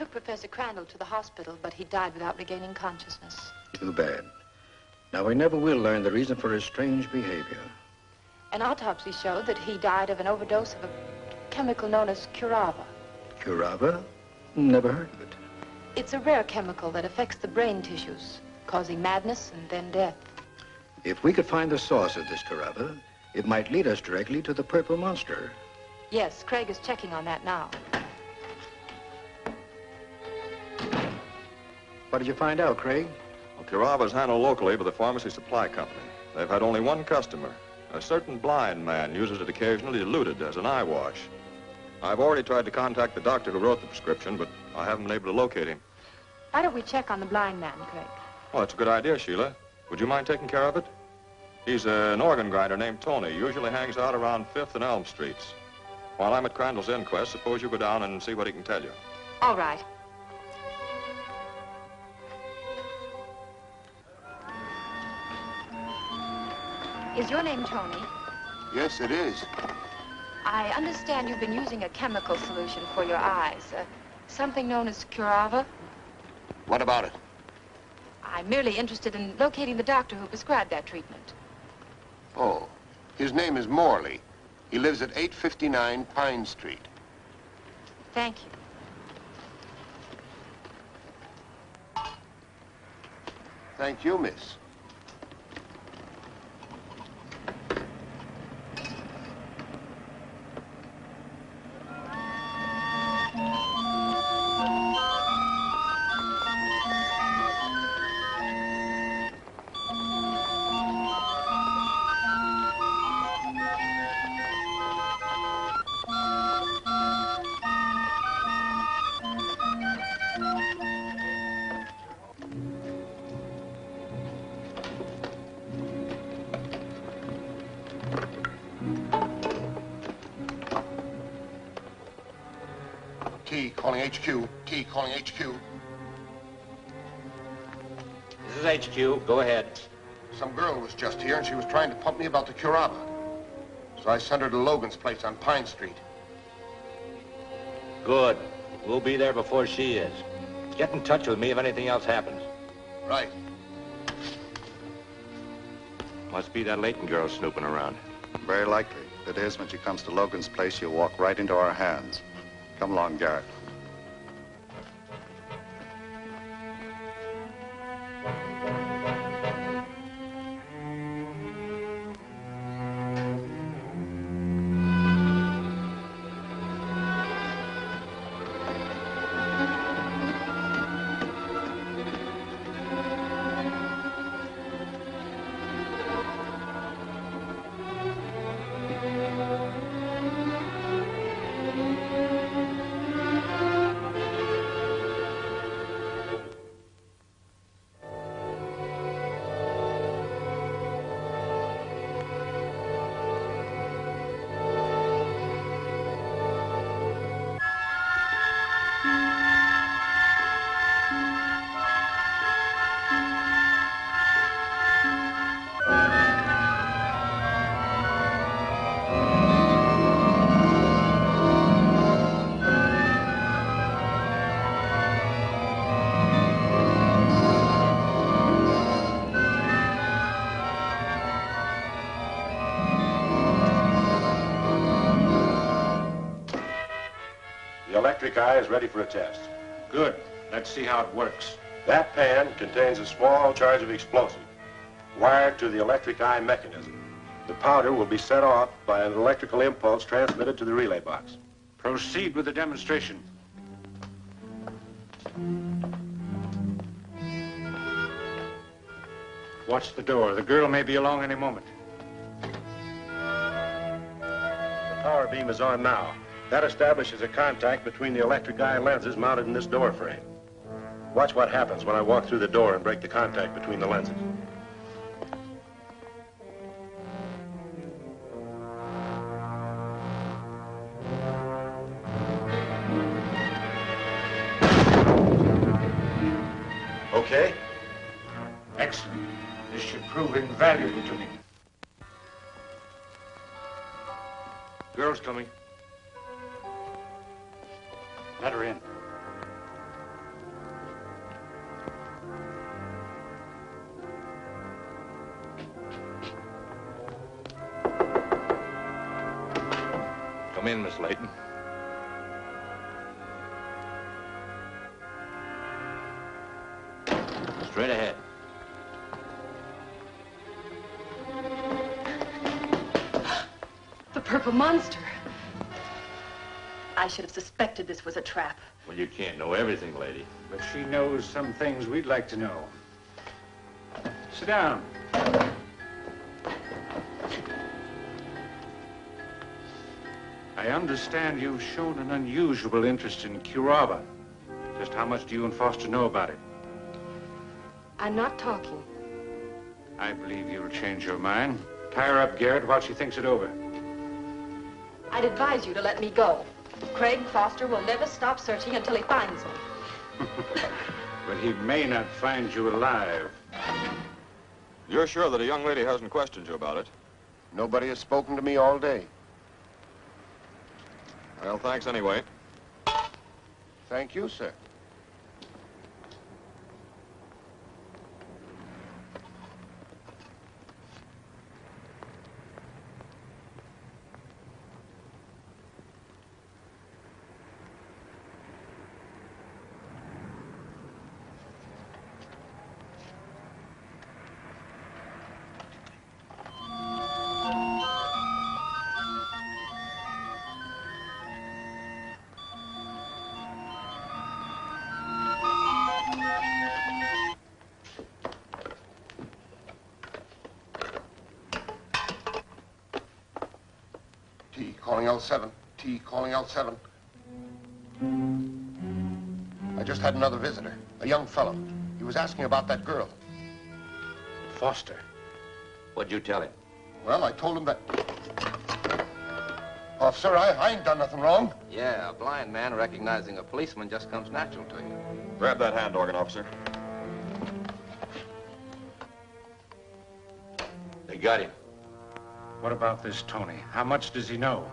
took Professor Crandall to the hospital, but he died without regaining consciousness. Too bad. Now, we never will learn the reason for his strange behavior. An autopsy showed that he died of an overdose of a chemical known as curava. Curava? Never heard of it. It's a rare chemical that affects the brain tissues, causing madness and then death. If we could find the source of this curava, it might lead us directly to the purple monster. Yes, Craig is checking on that now. What did you find out, Craig? Well, curava is handled locally by the pharmacy supply company. They've had only one customer. A certain blind man uses it occasionally diluted as an eye wash. I've already tried to contact the doctor who wrote the prescription, but I haven't been able to locate him. Why don't we check on the blind man, Craig? Well, that's a good idea, Sheila. Would you mind taking care of it? He's an organ grinder named Tony. Usually hangs out around 5th and Elm Streets. While I'm at Crandall's inquest, suppose you go down and see what he can tell you. All right. Is your name Tony? Yes, it is. I understand you've been using a chemical solution for your eyes. Something known as curava. What about it? I'm merely interested in locating the doctor who prescribed that treatment. Oh, his name is Morley. He lives at 859 Pine Street. Thank you. Thank you, miss. T calling HQ. T calling HQ. This is HQ. Go ahead. Some girl was just here and she was trying to pump me about the curava. So I sent her to Logan's place on Pine Street. Good. We'll be there before she is. Get in touch with me if anything else happens. Right. Must be that Layton girl snooping around. Very likely. If it is, when she comes to Logan's place, she'll walk right into our hands. Come along, Garrett. The electric eye is ready for a test. Good. Let's see how it works. That pan contains a small charge of explosive wired to the electric eye mechanism. The powder will be set off by an electrical impulse transmitted to the relay box. Proceed with the demonstration. Watch the door. The girl may be along any moment. The power beam is on now. That establishes a contact between the electric eye lenses mounted in this door frame. Watch what happens when I walk through the door and break the contact between the lenses. Okay? Excellent. This should prove invaluable to me. Girl's coming. Let her in. Come in, Miss Layton. Straight ahead. The Purple Monster. I should have suspected this was a trap. Well, you can't know everything, lady. But she knows some things we'd like to know. Sit down. I understand you've shown an unusual interest in Curaba. Just how much do you and Foster know about it? I'm not talking. I believe you'll change your mind. Tie her up, Garrett, while she thinks it over. I'd advise you to let me go. Craig Foster will never stop searching until he finds me. But he may not find you alive. You're sure that a young lady hasn't questioned you about it? Nobody has spoken to me all day. Well, thanks anyway. Thank you, sir. T calling L7. T calling L7. I just had another visitor, a young fellow. He was asking about that girl. Foster. What'd you tell him? Well, I told him that... Officer, I ain't done nothing wrong. Yeah, a blind man recognizing a policeman just comes natural to you. Grab that hand organ, officer. They got him. What about this Tony? How much does he know?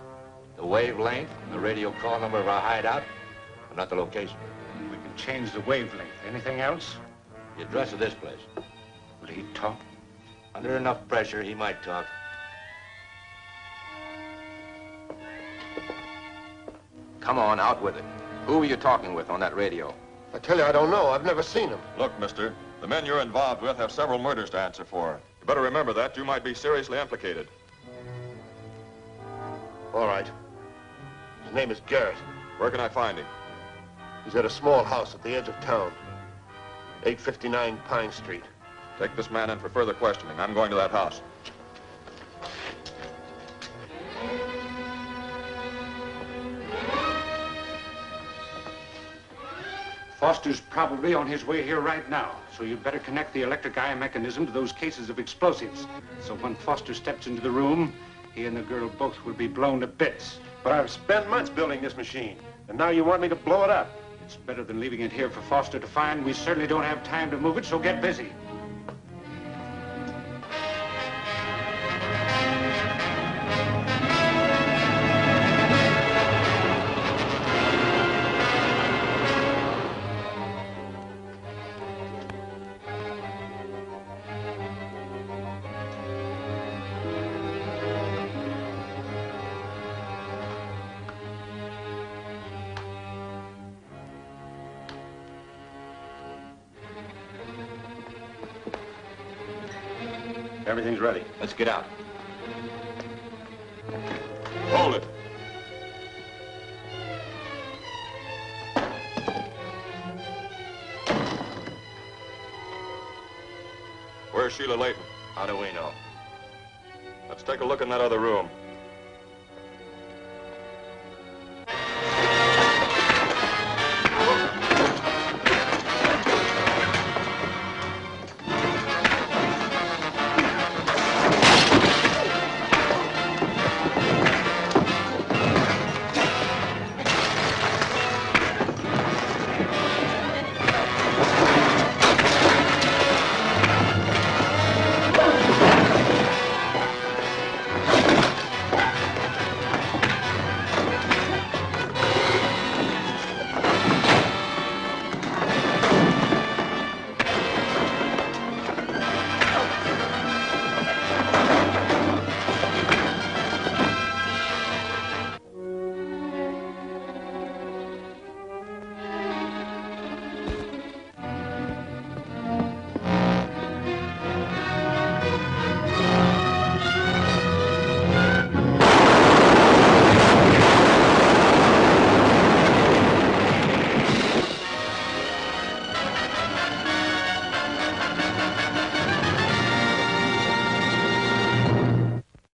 The wavelength and the radio call number of our hideout, but not the location. We can change the wavelength. Anything else? The address of this place. Will he talk? Under enough pressure, he might talk. Come on, out with it. Who were you talking with on that radio? I tell you, I don't know. I've never seen him. Look, mister, the men you're involved with have several murders to answer for. You better remember that. You might be seriously implicated. All right. His name is Garrett. Where can I find him? He's at a small house at the edge of town. 859 Pine Street. Take this man in for further questioning. I'm going to that house. Foster's probably on his way here right now, so you'd better connect the electric eye mechanism to those cases of explosives. So when Foster steps into the room, he and the girl both will be blown to bits. But I've spent months building this machine, and now you want me to blow it up. It's better than leaving it here for Foster to find. We certainly don't have time to move it, so get busy. Everything's ready. Let's get out. Hold it. Where's Sheila Layton? How do we know? Let's take a look in that other room.